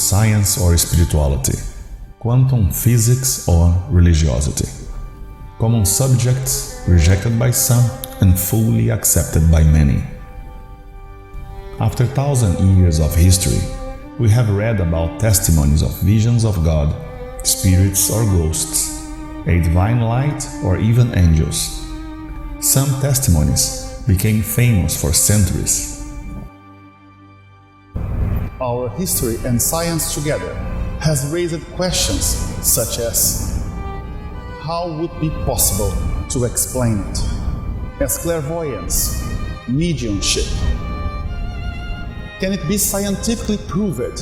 science or spirituality, quantum physics or religiosity. Common subjects rejected by some and fully accepted by many. After 1,000 years of history, we have read about testimonies of visions of God, spirits or ghosts, a divine light or even angels. Some testimonies became famous for centuries. Our history and science together has raised questions such as: how would it be possible to explain it? As clairvoyance, mediumship. Can it be scientifically proved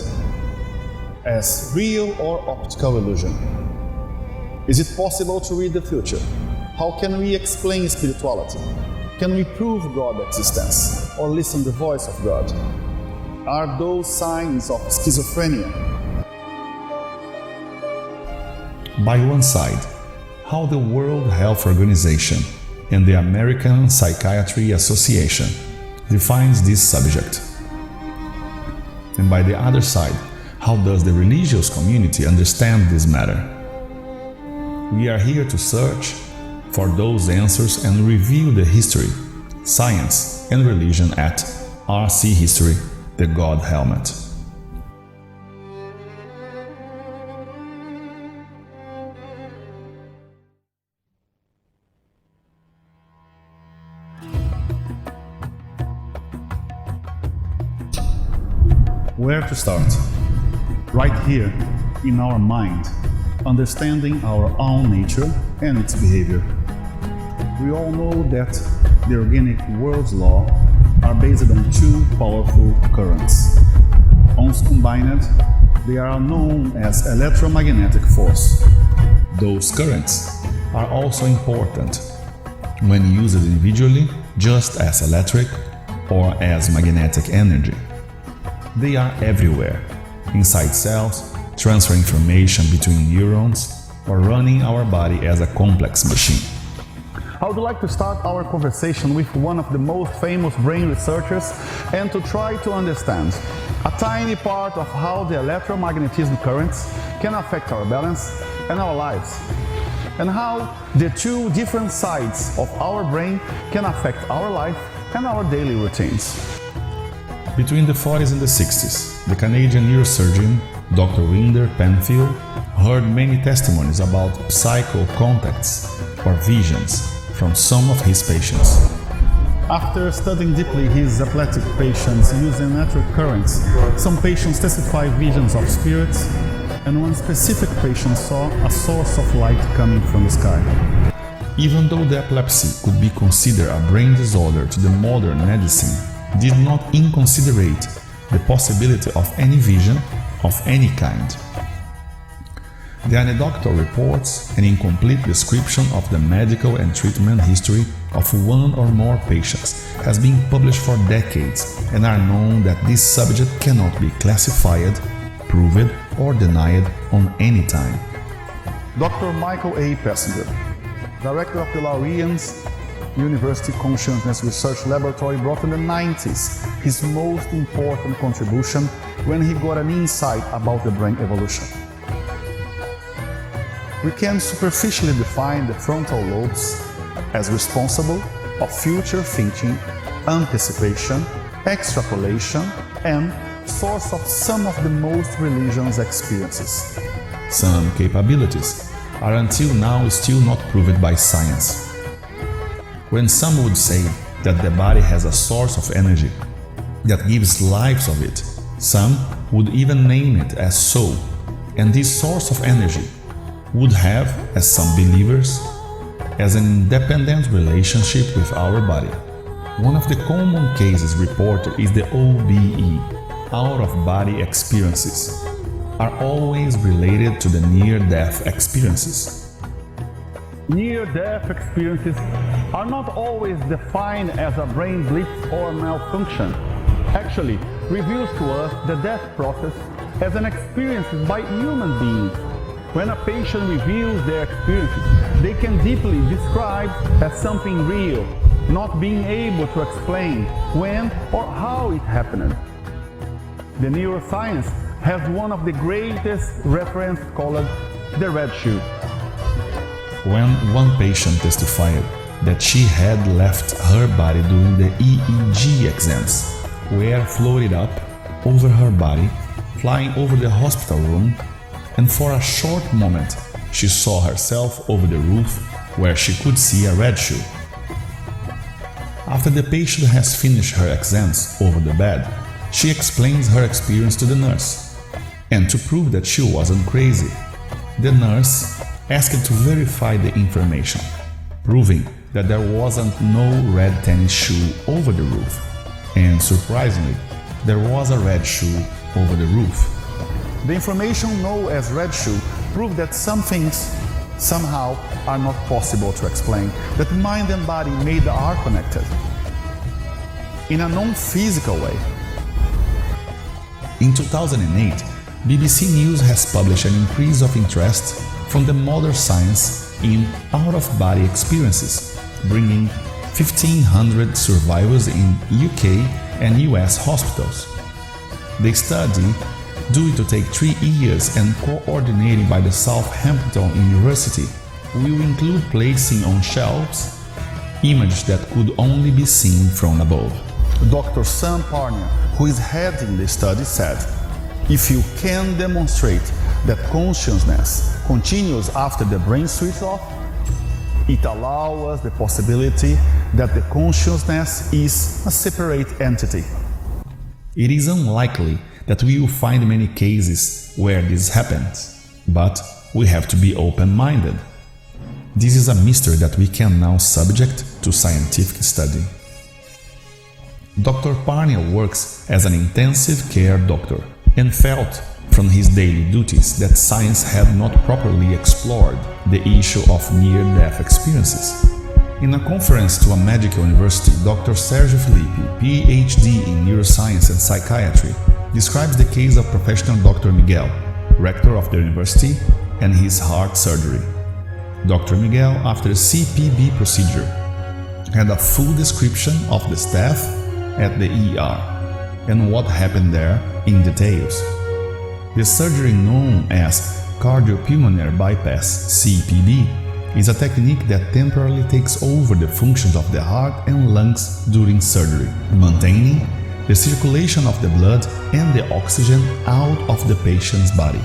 as real or optical illusion? Is it possible to read the future? How can we explain spirituality? Can we prove God's existence or listen to the voice of God? Are those signs of schizophrenia? By one side, how the World Health Organization and the American Psychiatry Association defines this subject. And by the other side, how does the religious community understand this matter? We are here to search for those answers and review the history, science, and religion at RC History, the God Helmet. Where to start? Right here, in our mind, understanding our own nature and its behavior. We all know that the organic world's laws are based on two powerful currents. Once combined, they are known as electromagnetic force. Those currents are also important when used individually, just as electric or as magnetic energy. They are everywhere, inside cells, transfer information between neurons, or running our body as a complex machine. I would like to start our conversation with one of the most famous brain researchers and to try to understand a tiny part of how the electromagnetism currents can affect our balance and our lives, and how the two different sides of our brain can affect our life and our daily routines. Between the 40s and the 60s, the Canadian neurosurgeon Dr. Winder Penfield heard many testimonies about psycho contacts or visions from some of his patients. After studying deeply his epileptic patients using electric currents, some patients testified visions of spirits, and one specific patient saw a source of light coming from the sky. Even though the epilepsy could be considered a brain disorder to the modern medicine, did not inconsiderate the possibility of any vision of any kind. The anecdotal reports an incomplete description of the medical and treatment history of one or more patients has been published for decades and are known that this subject cannot be classified, proved or denied on any time. Dr. Michael A. Passenger, director of the Laurian's University Consciousness Research Laboratory, brought in the 90s his most important contribution when he got an insight about the brain evolution. We can superficially define the frontal lobes as responsible of future thinking, anticipation, extrapolation, and source of some of the most religious experiences. Some capabilities are until now still not proved by science. When some would say that the body has a source of energy that gives life of it, some would even name it as soul, and this source of energy would have, as some believers, as an independent relationship with our body. One of the common cases reported is the OBE, out-of-body experiences, are always related to the near-death experiences. Near-death experiences are not always defined as a brain blip or malfunction. Actually, reveals to us the death process as an experience by human beings. When a patient reveals their experiences, they can deeply describe as something real, not being able to explain when or how it happened. The neuroscience has one of the greatest reference called the red shoe. When one patient testified that she had left her body during the EEG exams, where floated up over her body, flying over the hospital room, and for a short moment she saw herself over the roof where she could see a red shoe. After the patient has finished her exams over the bed, she explains her experience to the nurse. And to prove that she wasn't crazy, the nurse asked to verify the information, proving that there wasn't no red tennis shoe over the roof. And surprisingly, there was a red shoe over the roof. The information known as red shoe proved that some things somehow are not possible to explain, that mind and body are connected in a non-physical way. In 2008, BBC News has published an increase of interest from the modern science in out-of-body experiences, bringing 1,500 survivors in UK and US hospitals. The study, due to take 3 years and coordinated by the Southampton University, will include placing on shelves images that could only be seen from above. Dr. Sam Parnia, who is heading the study, said, "If you can demonstrate that consciousness continues after the brain switches off, it allows us the possibility that the consciousness is a separate entity." It is unlikely that we will find many cases where this happens, but we have to be open-minded. This is a mystery that we can now subject to scientific study. Dr. Parnia works as an intensive care doctor and felt from his daily duties that science had not properly explored the issue of near-death experiences. In a conference to a medical university, Dr. Sergio Filippi, PhD in neuroscience and psychiatry, describes the case of professional Dr. Miguel, rector of the university, and his heart surgery. Dr. Miguel, after the CPB procedure, had a full description of the staff at the ER and what happened there in details. The surgery known as cardiopulmonary bypass (CPB) is a technique that temporarily takes over the functions of the heart and lungs during surgery, maintaining the circulation of the blood and the oxygen out of the patient's body.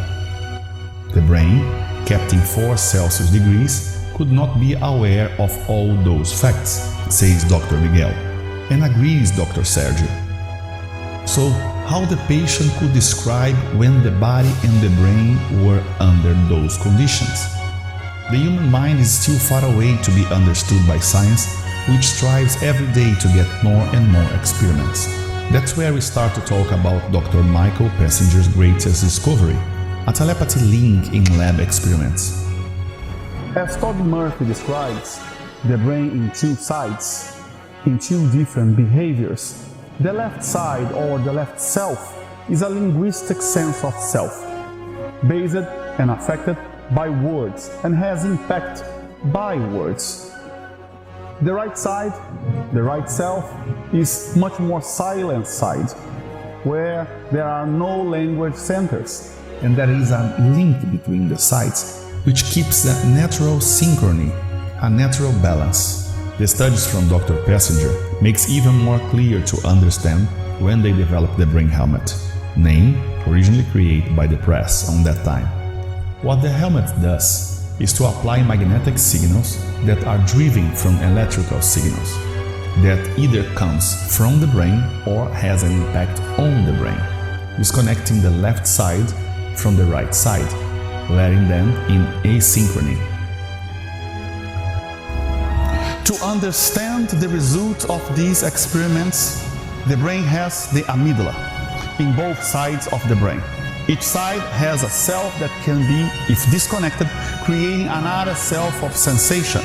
The brain, kept in 4 Celsius degrees, could not be aware of all those facts, says Dr. Miguel, and agrees Dr. Sergio. So, how the patient could describe when the body and the brain were under those conditions? The human mind is still far away to be understood by science, which strives every day to get more and more experiments. That's where we start to talk about Dr. Michael Passinger's greatest discovery, a telepathy link in lab experiments. As Todd Murphy describes the brain in 2 sides, in 2 different behaviors, the left side or the left self is a linguistic sense of self, based and affected by words and has impact by words. The right side, the right self, is much more silent side, where there are no language centers, and there is a link between the sides which keeps the natural synchrony, a natural balance. The studies from Dr. Passenger makes even more clear to understand when they developed the brain helmet, name originally created by the press on that time. What the helmet does is to apply magnetic signals that are driven from electrical signals that either comes from the brain or has an impact on the brain, disconnecting the left side from the right side, letting them in asynchrony. To understand the result of these experiments, the brain has the amygdala in both sides of the brain. Each side has a self that can be, if disconnected, creating another self of sensation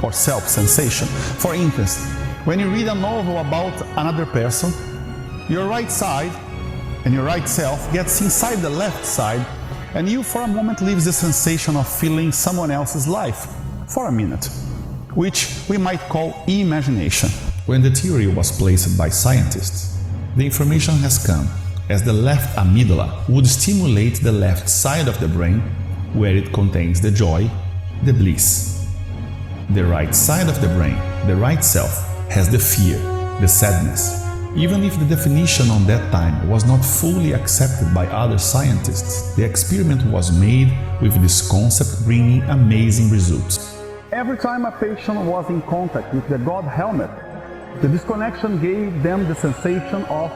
or self-sensation. For instance, when you read a novel about another person, your right side and your right self gets inside the left side, and you for a moment lives the sensation of feeling someone else's life for a minute, which we might call imagination. When the theory was placed by scientists, the information has come as the left amygdala would stimulate the left side of the brain, where it contains the joy, the bliss. The right side of the brain, the right self, has the fear, the sadness. Even if the definition on that time was not fully accepted by other scientists, the experiment was made with this concept bringing amazing results. Every time a patient was in contact with the God helmet, the disconnection gave them the sensation of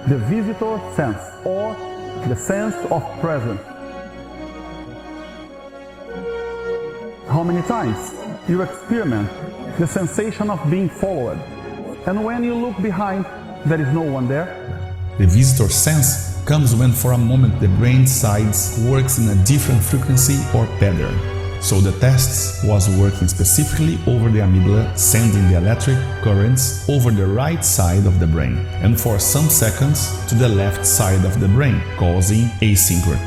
the visitor sense, or the sense of presence. How many times you experiment the sensation of being followed, and when you look behind, there is no one there? The visitor sense comes when for a moment the brain sides works in a different frequency or pattern. So the test was working specifically over the amygdala, sending the electric currents over the right side of the brain, and for some seconds to the left side of the brain, causing asynchrony.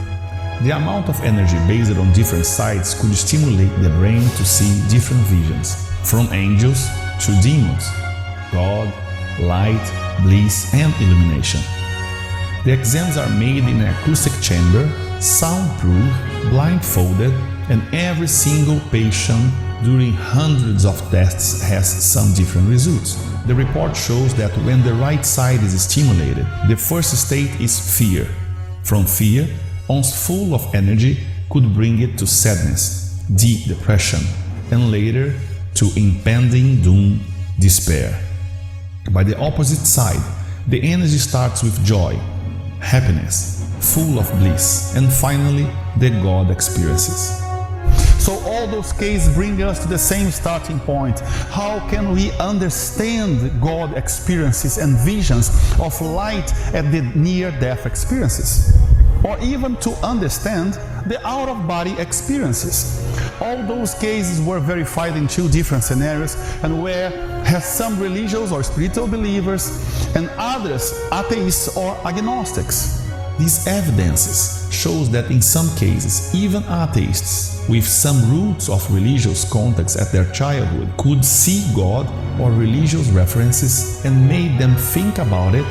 The amount of energy based on different sides could stimulate the brain to see different visions, from angels to demons, God, light, bliss, and illumination. The exams are made in an acoustic chamber, soundproof, blindfolded, and every single patient during hundreds of tests has some different results. The report shows that when the right side is stimulated, the first state is fear. From fear, once full of energy, could bring it to sadness, deep depression, and later to impending doom, despair. By the opposite side, the energy starts with joy, happiness, full of bliss, and finally the God experiences. So all those cases bring us to the same starting point. How can we understand God experiences and visions of light at the near-death experiences? Or even to understand the out-of-body experiences. All those cases were verified in two different scenarios, and where has some religious or spiritual believers and others atheists or agnostics. These evidences shows that in some cases, even atheists with some roots of religious contacts at their childhood could see God or religious references and made them think about it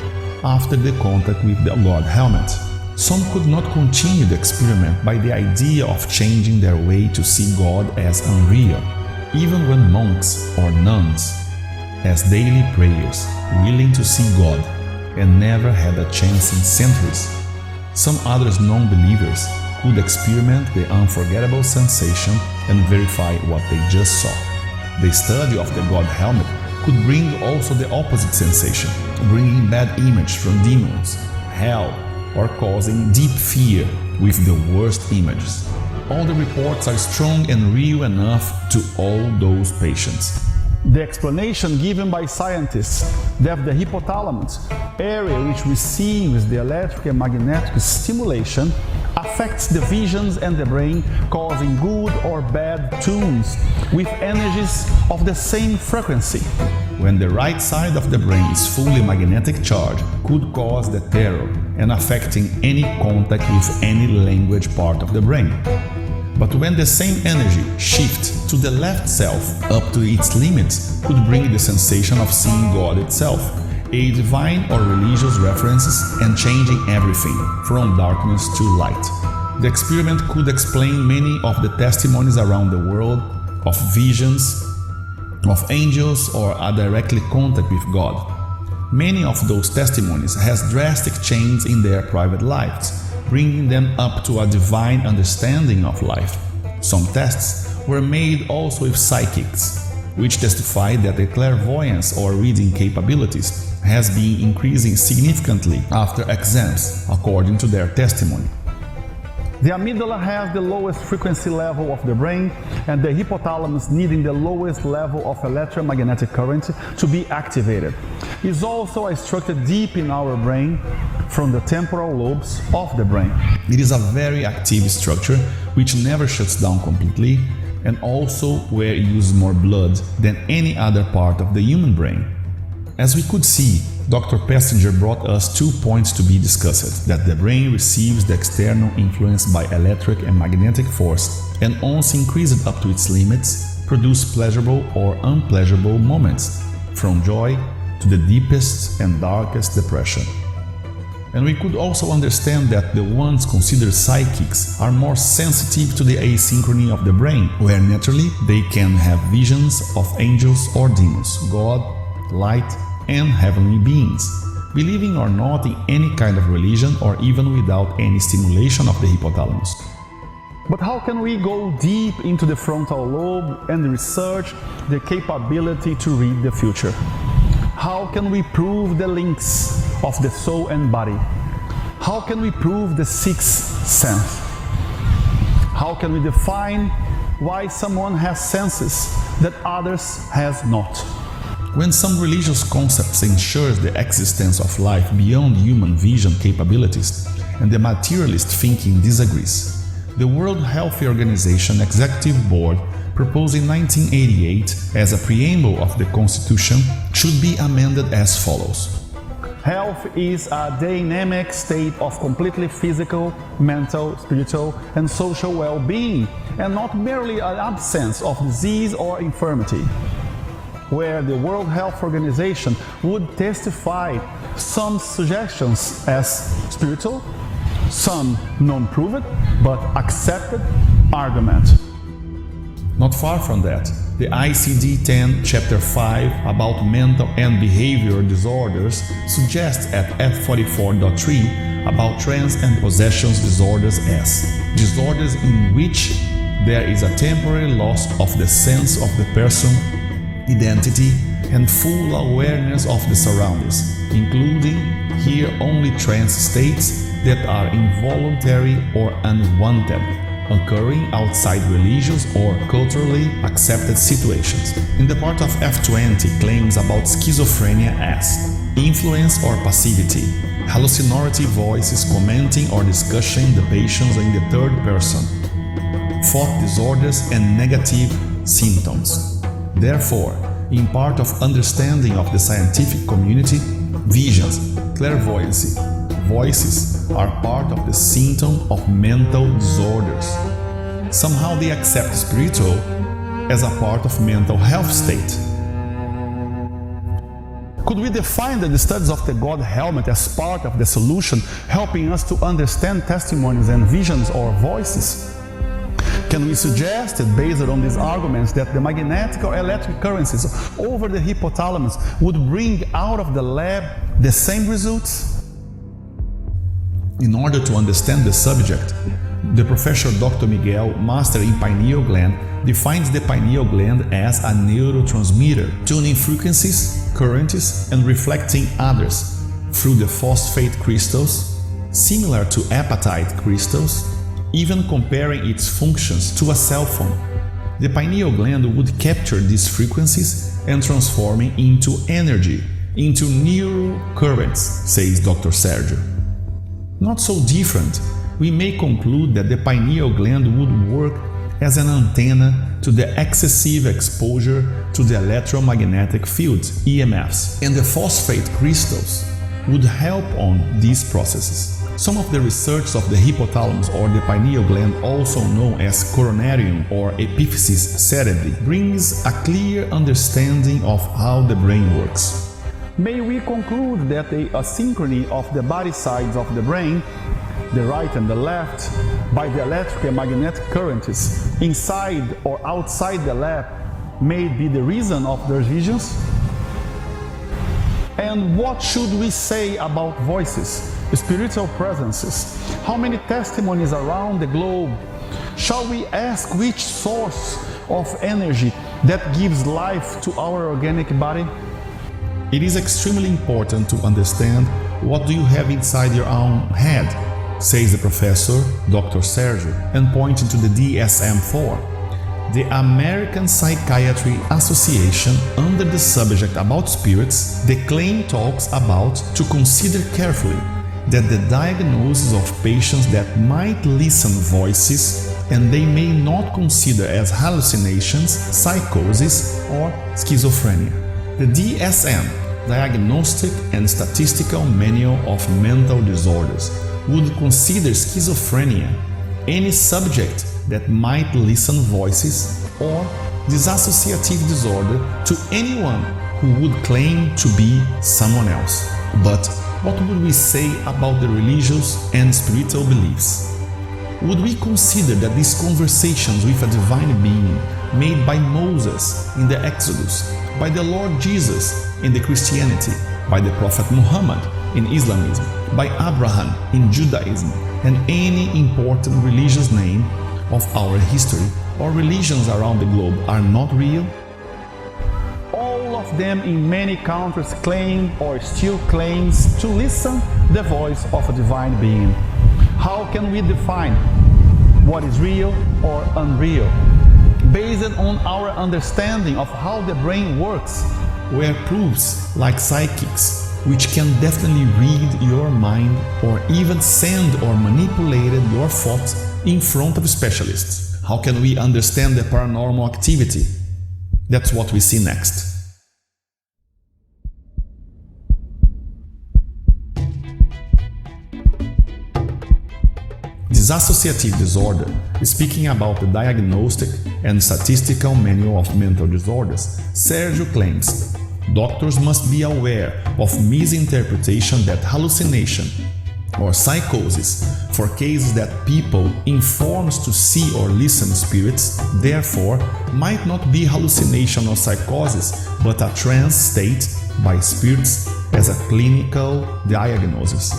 after the contact with the God helmet. Some could not continue the experiment by the idea of changing their way to see God as unreal, even when monks or nuns, as daily prayers, willing to see God, and never had a chance in centuries. Some others non-believers could experiment the unforgettable sensation and verify what they just saw. The study of the God helmet could bring also the opposite sensation, bringing bad image from demons, hell, or causing deep fear with the worst images. All the reports are strong and real enough to all those patients. The explanation given by scientists that the hypothalamus area which receives the electric and magnetic stimulation affects the visions and the brain, causing good or bad tunes with energies of the same frequency. When the right side of the brain is fully magnetic charge, could cause the terror and affecting any contact with any language part of the brain. But when the same energy shifts to the left self up to its limits, could bring the sensation of seeing God itself, a divine or religious references, and changing everything from darkness to light. The experiment could explain many of the testimonies around the world of visions of angels or a directly contact with God. Many of those testimonies has drastic change in their private lives, bringing them up to a divine understanding of life. Some tests were made also with psychics, which testified that their clairvoyance or reading capabilities has been increasing significantly after exams, according to their testimony. The amygdala has the lowest frequency level of the brain, and the hypothalamus needing the lowest level of electromagnetic current to be activated. It is also a structure deep in our brain from the temporal lobes of the brain. It is a very active structure which never shuts down completely, and also where it uses more blood than any other part of the human brain. As we could see, Dr. Passenger brought us 2 points to be discussed: that the brain receives the external influence by electric and magnetic force, and once increased up to its limits, produce pleasurable or unpleasurable moments, from joy to the deepest and darkest depression. And we could also understand that the ones considered psychics are more sensitive to the asynchrony of the brain, where naturally they can have visions of angels or demons, God, light, and heavenly beings, believing or not in any kind of religion or even without any stimulation of the hypothalamus. But how can we go deep into the frontal lobe and research the capability to read the future? How can we prove the links of the soul and body? How can we prove the sixth sense? How can we define why someone has senses that others has not? When some religious concepts ensures the existence of life beyond human vision capabilities, and the materialist thinking disagrees, the World Health Organization Executive Board proposed in 1988 as a preamble of the Constitution should be amended as follows. Health is a dynamic state of completely physical, mental, spiritual, and social well-being, and not merely an absence of disease or infirmity. Where the World Health Organization would testify some suggestions as spiritual, some non-proven but accepted argument. Not far from that, the ICD-10 Chapter 5 about mental and behavioral disorders suggests at F44.3 about trance and possessions disorders as disorders in which there is a temporary loss of the sense of the person, identity, and full awareness of the surroundings, including here only trance states that are involuntary or unwanted, occurring outside religious or culturally accepted situations. In the part of F20 claims about schizophrenia as influence or passivity, hallucinatory voices commenting or discussing the patients in the third person, thought disorders and negative symptoms. Therefore, in part of understanding of the scientific community, visions, clairvoyancy, voices are part of the symptom of mental disorders. Somehow they accept spiritual as a part of mental health state. Could we define the studies of the God helmet as part of the solution, helping us to understand testimonies and visions or voices? Can we suggest that based on these arguments that the magnetic or electric currents over the hypothalamus would bring out of the lab the same results? In order to understand the subject, the Professor Dr. Miguel, master in pineal gland, defines the pineal gland as a neurotransmitter, tuning frequencies, currents, and reflecting others through the phosphate crystals, similar to apatite crystals, even comparing its functions to a cell phone. The pineal gland would capture these frequencies and transform it into energy, into neural currents, says Dr. Sergio. Not so different, we may conclude that the pineal gland would work as an antenna to the excessive exposure to the electromagnetic fields, EMFs, and the phosphate crystals would help on these processes. Some of the research of the hypothalamus or the pineal gland, also known as coronarium or epiphysis cerebri, brings a clear understanding of how the brain works. May we conclude that the asynchrony of the body sides of the brain, the right and the left, by the electric and magnetic currents inside or outside the lab may be the reason of their visions? And what should we say about voices, spiritual presences? How many testimonies around the globe? Shall we ask which source of energy that gives life to our organic body? It is extremely important to understand what do you have inside your own head, says the professor, Dr. Sergio, and pointing to the DSM-4, the American Psychiatry Association, under the subject about spirits. The claim talks about to consider carefully that the diagnosis of patients that might listen voices and they may not consider as hallucinations, psychosis, or schizophrenia. The DSM, Diagnostic and Statistical Manual of Mental Disorders, would consider schizophrenia any subject that might listen voices or dissociative disorder to anyone who would claim to be someone else. But what would we say about the religious and spiritual beliefs? Would we consider that these conversations with a divine being made by Moses in the Exodus, by the Lord Jesus in the Christianity, by the Prophet Muhammad in Islamism, by Abraham in Judaism, and any important religious name of our history or religions around the globe are not real? All of them in many countries claim or still claims to listen the voice of a divine being. How can we define what is real or unreal? Based on our understanding of how the brain works. Where proofs like psychics, which can definitely read your mind or even send or manipulate your thoughts in front of specialists. How can we understand the paranormal activity? That's what we see next. Dissociative disorder, speaking about the Diagnostic and Statistical Manual of Mental Disorders, Sergio claims, doctors must be aware of misinterpretation that hallucination or psychosis for cases that people informs to see or listen spirits, therefore might not be hallucination or psychosis but a trance state by spirits as a clinical diagnosis.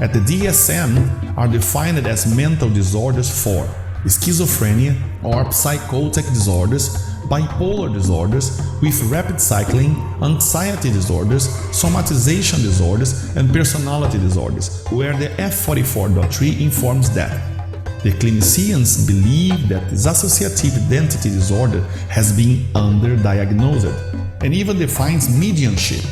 At the DSM are defined as mental disorders for schizophrenia or psychotic disorders, bipolar disorders with rapid cycling, anxiety disorders, somatization disorders, and personality disorders, where the F44.3 informs that the clinicians believe that dissociative identity disorder has been underdiagnosed and even defines mediumship.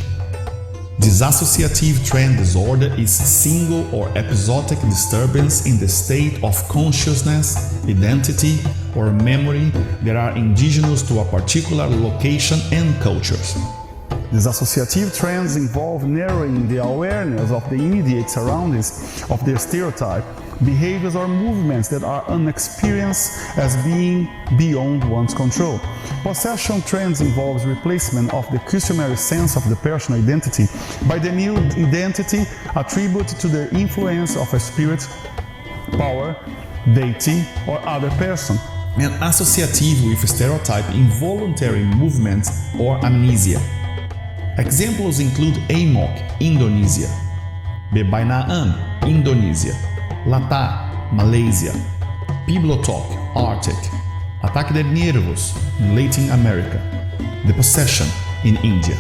Dissociative trance disorder is single or episodic disturbance in the state of consciousness, identity, or memory that are indigenous to a particular location and cultures. Dissociative trends involve narrowing the awareness of the immediate surroundings of the stereotype, behaviors or movements that are unexperienced as being beyond one's control. Possession trends involves replacement of the customary sense of the personal identity by the new identity attributed to the influence of a spirit, power, deity, or other person. And associative with stereotype involuntary movements or amnesia. Examples include AMOC, Indonesia, Bebainaan, Indonesia, Lata, Malaysia, Piblotok, Arctic, Ataque de Nervos in Latin America, the possession in India.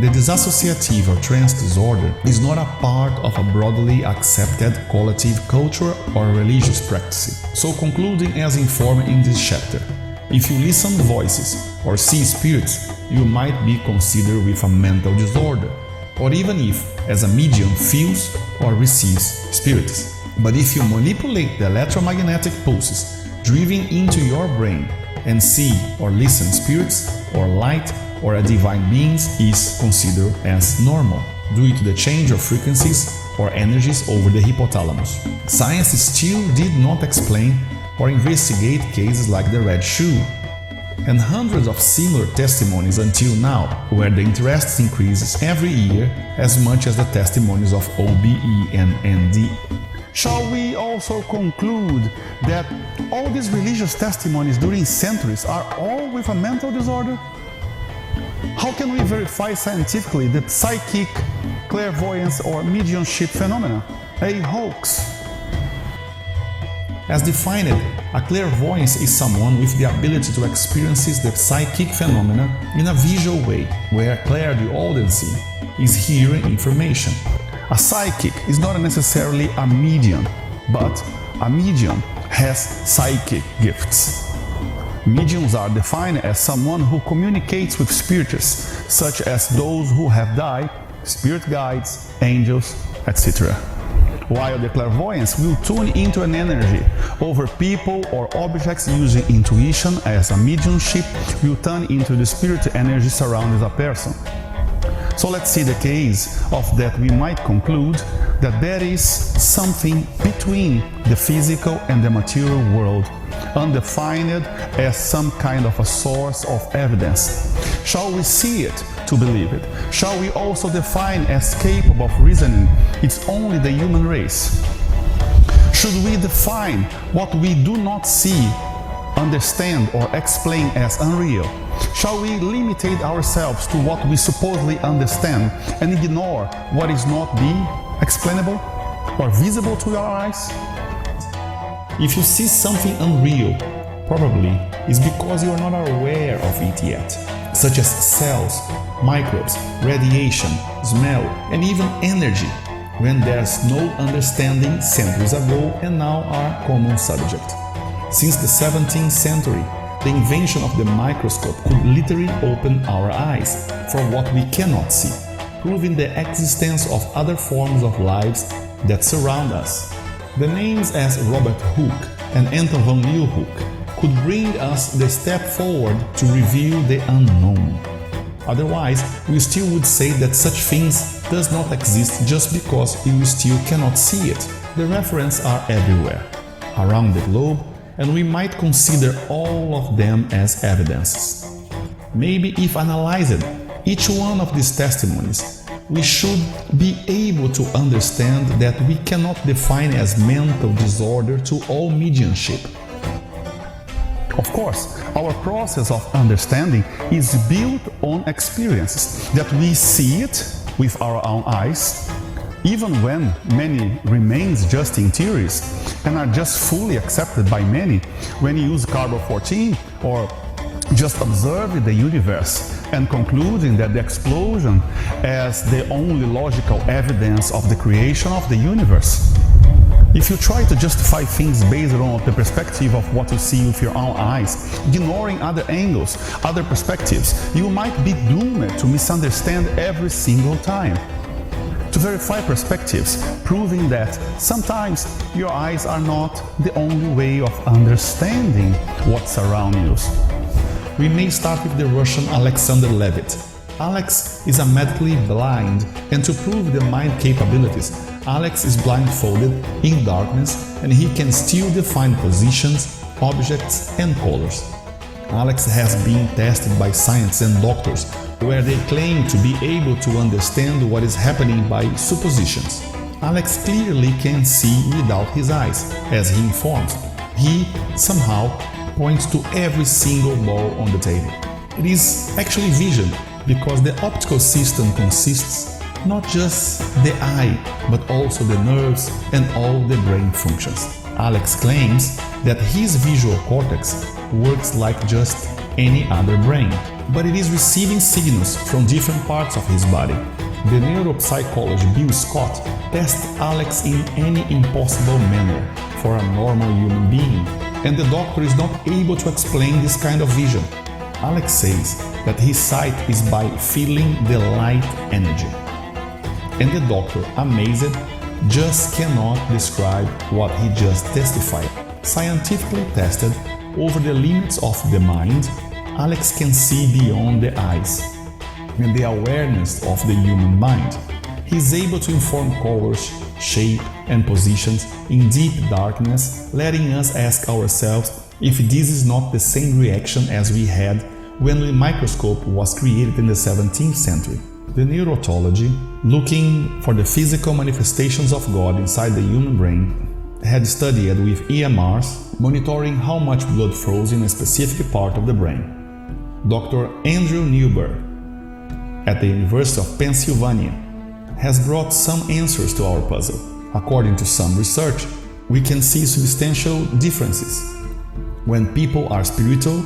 The dissociative or trance disorder is not a part of a broadly accepted collective culture or religious practice. So concluding as informed in this chapter, if you listen to voices or see spirits, you might be considered with a mental disorder, or even if, as a medium, feels or receives spirits. But if you manipulate the electromagnetic pulses driven into your brain and see or listen spirits or light or a divine beings is considered as normal due to the change of frequencies or energies over the hypothalamus. Science still did not explain or investigate cases like the red shoe, and hundreds of similar testimonies until now, where the interest increases every year as much as the testimonies of OBE and ND. Shall we also conclude that all these religious testimonies during centuries are all with a mental disorder? How can we verify scientifically the psychic, clairvoyance, or mediumship phenomena? A hoax. As defined, a clairvoyance is someone with the ability to experience the psychic phenomena in a visual way, where clairaudience is hearing information. A psychic is not necessarily a medium, but a medium has psychic gifts. Mediums are defined as someone who communicates with spirits, such as those who have died, spirit guides, angels, etc. While the clairvoyance will tune into an energy over people or objects using intuition, as a mediumship will turn into the spirit energy surrounding a person. So let's see the case of that we might conclude that there is something between the physical and the material world, undefined as some kind of a source of evidence. Shall we see it to believe it? Shall we also define as capable of reasoning it's only the human race? Should we define what we do not see, understand, or explain as unreal? Shall we limit ourselves to what we supposedly understand and ignore what is not explainable or visible to our eyes? If you see something unreal, probably it's because you are not aware of it yet, such as cells, microbes, radiation, smell, and even energy, when there's no understanding centuries ago and now are common subject. Since the 17th century, the invention of the microscope could literally open our eyes for what we cannot see, proving the existence of other forms of lives that surround us. The names as Robert Hooke and Anton van Leeuwenhoek could bring us the step forward to reveal the unknown. Otherwise, we still would say that such things does not exist just because we still cannot see it. The references are everywhere, around the globe, and we might consider all of them as evidences. Maybe if analyzed, each one of these testimonies, we should be able to understand that we cannot define as mental disorder to all mediumship. Of course, our process of understanding is built on experiences, that we see it with our own eyes, even when many remains just in theories and are just fully accepted by many when you use carbon-14 or just observe the universe and concluding that the explosion as the only logical evidence of the creation of the universe. If you try to justify things based on the perspective of what you see with your own eyes, ignoring other angles, other perspectives, you might be doomed to misunderstand every single time. To verify perspectives, proving that sometimes your eyes are not the only way of understanding what's around you. We may start with the Russian Alexander Levitt. Alex is medically blind, and to prove the mind capabilities, Alex is blindfolded in darkness and he can still define positions, objects, and colors. Alex has been tested by scientists and doctors where they claim to be able to understand what is happening by suppositions. Alex clearly can see without his eyes, as he informs. He somehow points to every single ball on the table. It is actually vision, because the optical system consists not just the eye, but also the nerves and all the brain functions. Alex claims that his visual cortex works like just any other brain, but it is receiving signals from different parts of his body. The neuropsychologist Bill Scott tests Alex in any impossible manner for a normal human being, and the doctor is not able to explain this kind of vision. Alex says that his sight is by feeling the light energy. And the doctor, amazed, just cannot describe what he just testified. Scientifically tested over the limits of the mind, Alex can see beyond the eyes and the awareness of the human mind. He is able to inform colors, shape, and positions in deep darkness, letting us ask ourselves if this is not the same reaction as we had when the microscope was created in the 17th century. The Neuroteology, looking for the physical manifestations of God inside the human brain, had studied with EMRs, monitoring how much blood flows in a specific part of the brain. Dr. Andrew Newberg at the University of Pennsylvania has brought some answers to our puzzle. According to some research, we can see substantial differences when people are spiritual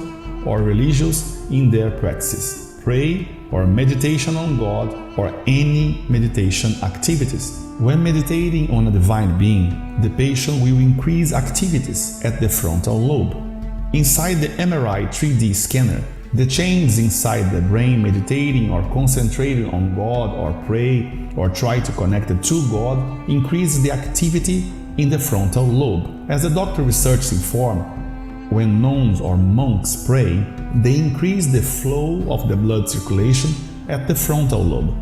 or religious in their practices, pray or meditation on God, or any meditation activities. When meditating on a divine being, the patient will increase activities at the frontal lobe. Inside the MRI 3D scanner, the changes inside the brain meditating or concentrating on God or pray or try to connect it to God increases the activity in the frontal lobe. As the doctor research informed, when nuns or monks pray, they increase the flow of the blood circulation at the frontal lobe,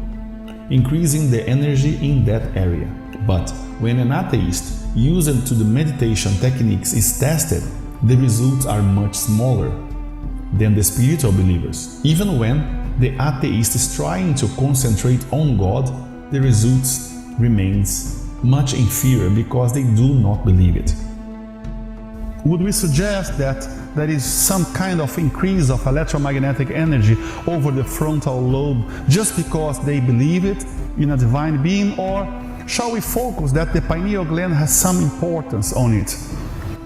increasing the energy in that area. But when an atheist used to the meditation techniques is tested, the results are much smaller than the spiritual believers, even when the atheist is trying to concentrate on God, the results remains much inferior because they do not believe it. Would we suggest that there is some kind of increase of electromagnetic energy over the frontal lobe just because they believe it in a divine being, or shall we focus that the pineal gland has some importance on it?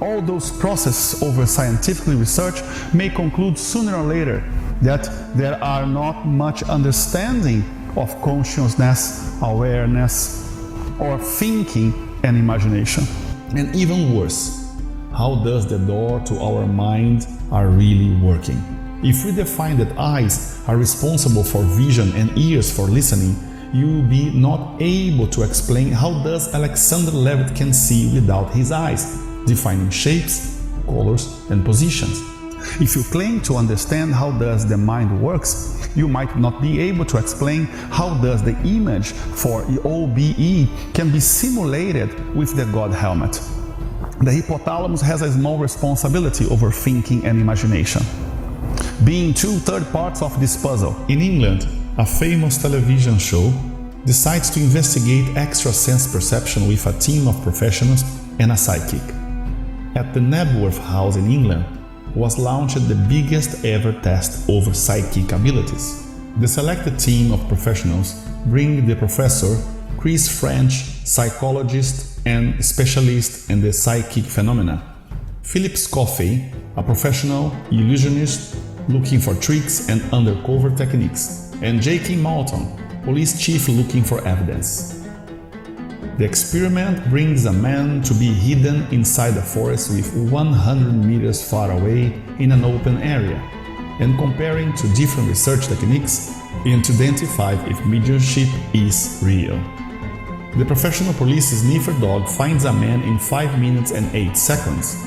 All those processes over scientific research may conclude sooner or later that there are not much understanding of consciousness, awareness, or thinking and imagination. And even worse, how does the door to our mind are really working? If we define that eyes are responsible for vision and ears for listening, you will be not able to explain how does Alexander Levitt can see without his eyes, defining shapes, colors, and positions. If you claim to understand how does the mind works, you might not be able to explain how does the image for OBE can be simulated with the God helmet. The hipotálamo has a small responsibility over thinking and imagination, being 2/3 parts of this puzzle. In England, a famous television show decides to investigate extra-sense perception with a team of professionals and a psychic. At the Knebworth House in England was launched the biggest ever test over psychic abilities. The selected team of professionals bring the professor, Chris French, psychologist and specialist in the psychic phenomena, Philip Scoffey, a professional illusionist looking for tricks and undercover techniques, and J.K. Malton, police chief looking for evidence. The experiment brings a man to be hidden inside a forest with 100 meters far away in an open area, and comparing to different research techniques and to identify if mediumship is real. The professional police sniffer dog finds a man in 5 minutes and 8 seconds.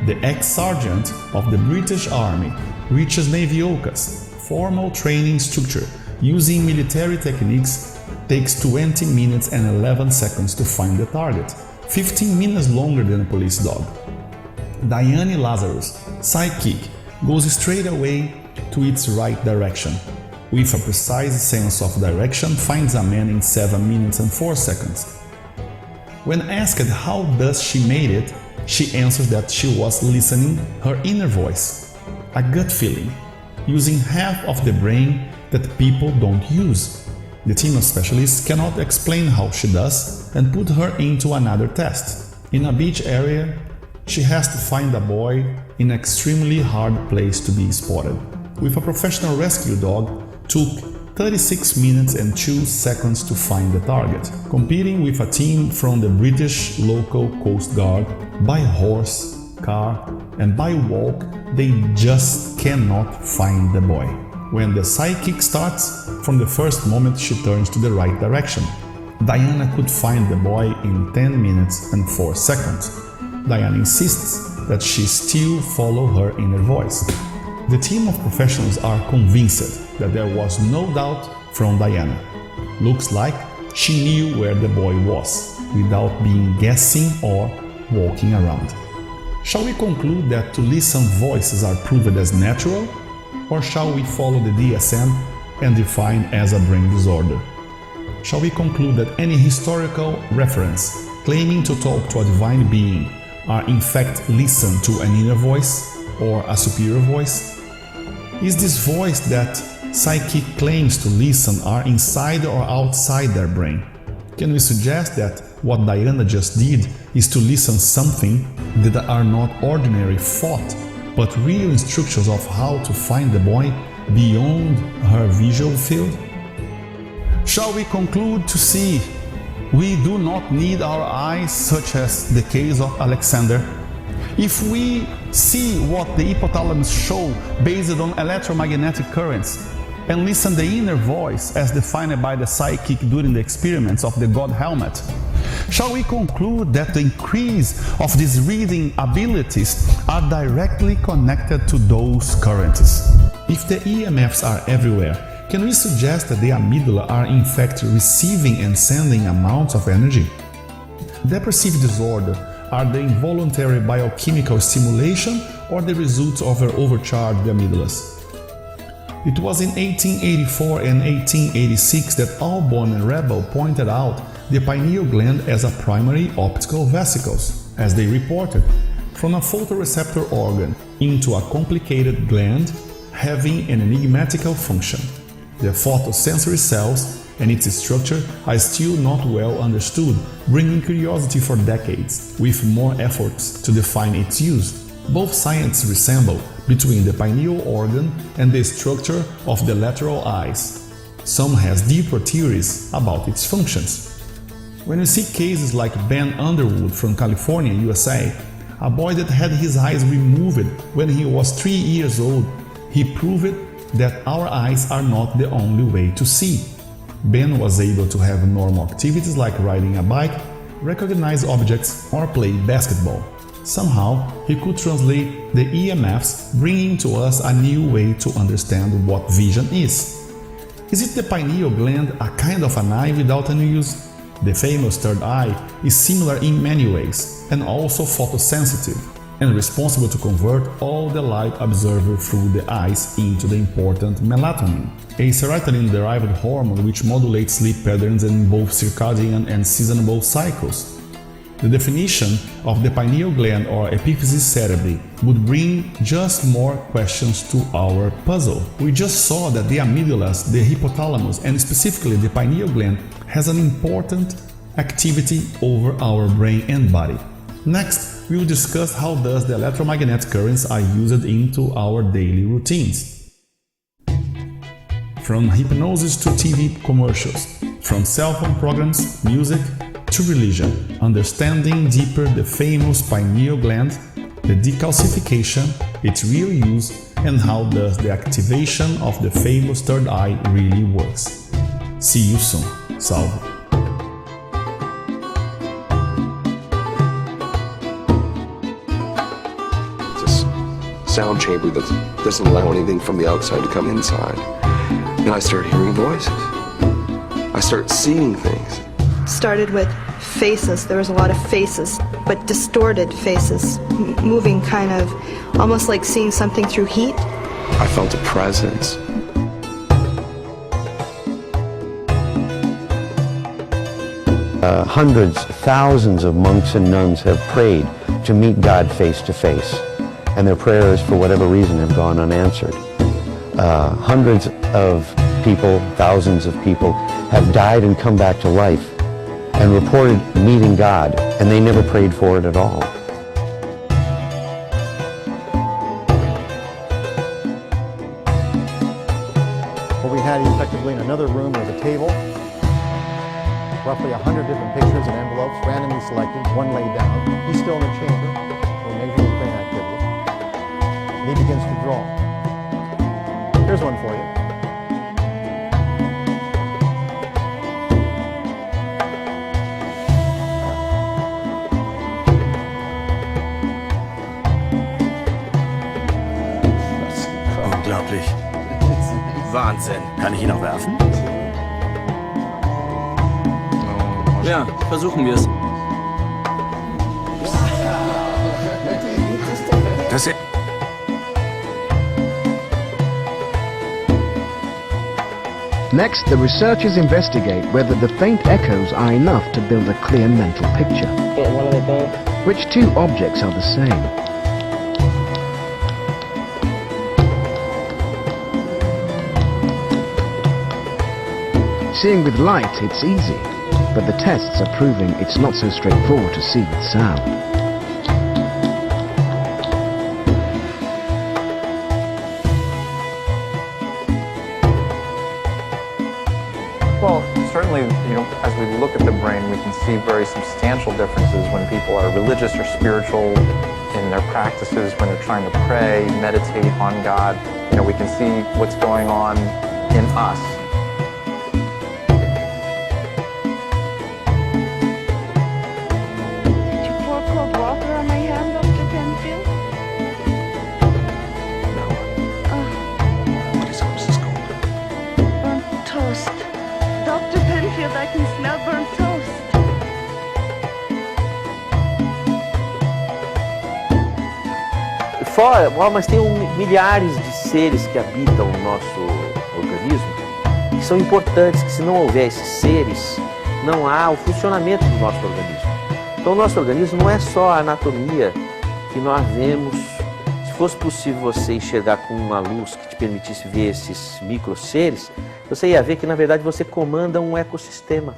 The ex-sergeant of the British Army reaches Naviokas, formal training structure using military techniques, takes 20 minutes and 11 seconds to find the target, 15 minutes longer than a police dog. Diane Lazarus, psychic, goes straight away to its right direction. With a precise sense of direction, finds a man in 7 minutes and 4 seconds. When asked how does she made it, she answers that she was listening her inner voice, a gut feeling, using half of the brain that people don't use. The team of specialists cannot explain how she does and put her into another test. In a beach area, she has to find a boy in an extremely hard place to be spotted. With a professional rescue dog, took 36 minutes and 2 seconds to find the target, competing with a team from the British local Coast Guard. By horse, car, and by walk, they just cannot find the boy. When the psychic starts, from the first moment she turns to the right direction. Diana could find the boy in 10 minutes and 4 seconds. Diana insists that she still follow her inner voice. The team of professionals are convinced that there was no doubt from Diana. Looks like she knew where the boy was, without being guessing or walking around. Shall we conclude that to listen voices are proven as natural, or shall we follow the DSM and define as a brain disorder? Shall we conclude that any historical reference claiming to talk to a divine being are in fact listen to an inner voice or a superior voice? Is this voice that psychic claims to listen are inside or outside their brain? Can we suggest that what Diana just did is to listen something that are not ordinary thought, but real instructions of how to find the boy beyond her visual field? Shall we conclude to see we do not need our eyes, such as the case of Alexander? If we see what the hypothalamus show based on electromagnetic currents and listen the inner voice as defined by the psychic during the experiments of the God helmet, shall we conclude that the increase of these reading abilities are directly connected to those currents? If the EMFs are everywhere, can we suggest that the amygdala are in fact receiving and sending amounts of energy? Depressive disorder are the involuntary biochemical stimulation or the results of overcharged amygdalas? It was in 1884 and 1886 that Albon and Rebel pointed out the pineal gland as a primary optical vesicles, as they reported, from a photoreceptor organ into a complicated gland having an enigmatical function. The photosensory cells and its structure are still not well understood, bringing curiosity for decades, with more efforts to define its use. Both sciences resemble between the pineal organ and the structure of the lateral eyes. Some has deeper theories about its functions. When you see cases like Ben Underwood from California, USA, a boy that had his eyes removed when he was 3 years old, he proved that our eyes are not the only way to see. Ben was able to have normal activities like riding a bike, recognize objects, or play basketball. Somehow, he could translate the EMFs, bringing to us a new way to understand what vision is. Is it the pineal gland a kind of an eye without any use? The famous third eye is similar in many ways, and also photosensitive, and responsible to convert all the light observed through the eyes into the important melatonin, a serotonin-derived hormone which modulates sleep patterns in both circadian and seasonal cycles. The definition of the pineal gland or epiphysis cerebri would bring just more questions to our puzzle. We just saw that the amígdalas, the hipotálamos, and specifically the pineal gland has an important activity over our brain and body. Next, we will discuss how does the electromagnetic currents are used into our daily routines. From hypnosis to TV commercials, from cell phone programs, music, to religion, understanding deeper the famous pineal gland, the decalcification, its real use, and how does the activation of the famous third eye really works. See you soon. Salve! Sound chamber that doesn't allow anything from the outside to come inside. And I start hearing voices. I start seeing things. Started with faces. There was a lot of faces, but distorted faces, moving kind of almost like seeing something through heat. I felt a presence. Hundreds, thousands of monks and nuns have prayed to meet God face to face, and their prayers, for whatever reason, have gone unanswered. Hundreds of people, thousands of people, have died and come back to life and reported meeting God, and they never prayed for it at all. What we had effectively in another room was a table, roughly 100 different pictures and envelopes, randomly selected, one laid down. He's still in the chamber, we're measuring brain activity, and he begins to draw. Here's one for you. Unglaublich. Wahnsinn. Kann ich ihn auch werfen? Ja, versuchen wir es. Das ist... Next, the researchers investigate whether the faint echoes are enough to build a clear mental picture. Which two objects are the same? Seeing with light, it's easy, but the tests are proving it's not so straightforward to see with sound. Well, certainly, as we look at the brain, we can see very substantial differences when people are religious or spiritual in their practices, when they're trying to pray, meditate on God. We can see what's going on in us. fora, mas tem milhares de seres que habitam o nosso organismo, que são importantes, que se não houver esses seres, não há o funcionamento do nosso organismo. Então o nosso organismo não é só a anatomia que nós vemos. Se fosse possível você enxergar com uma luz que te permitisse ver esses micro seres, você ia ver que na verdade você comanda um ecossistema.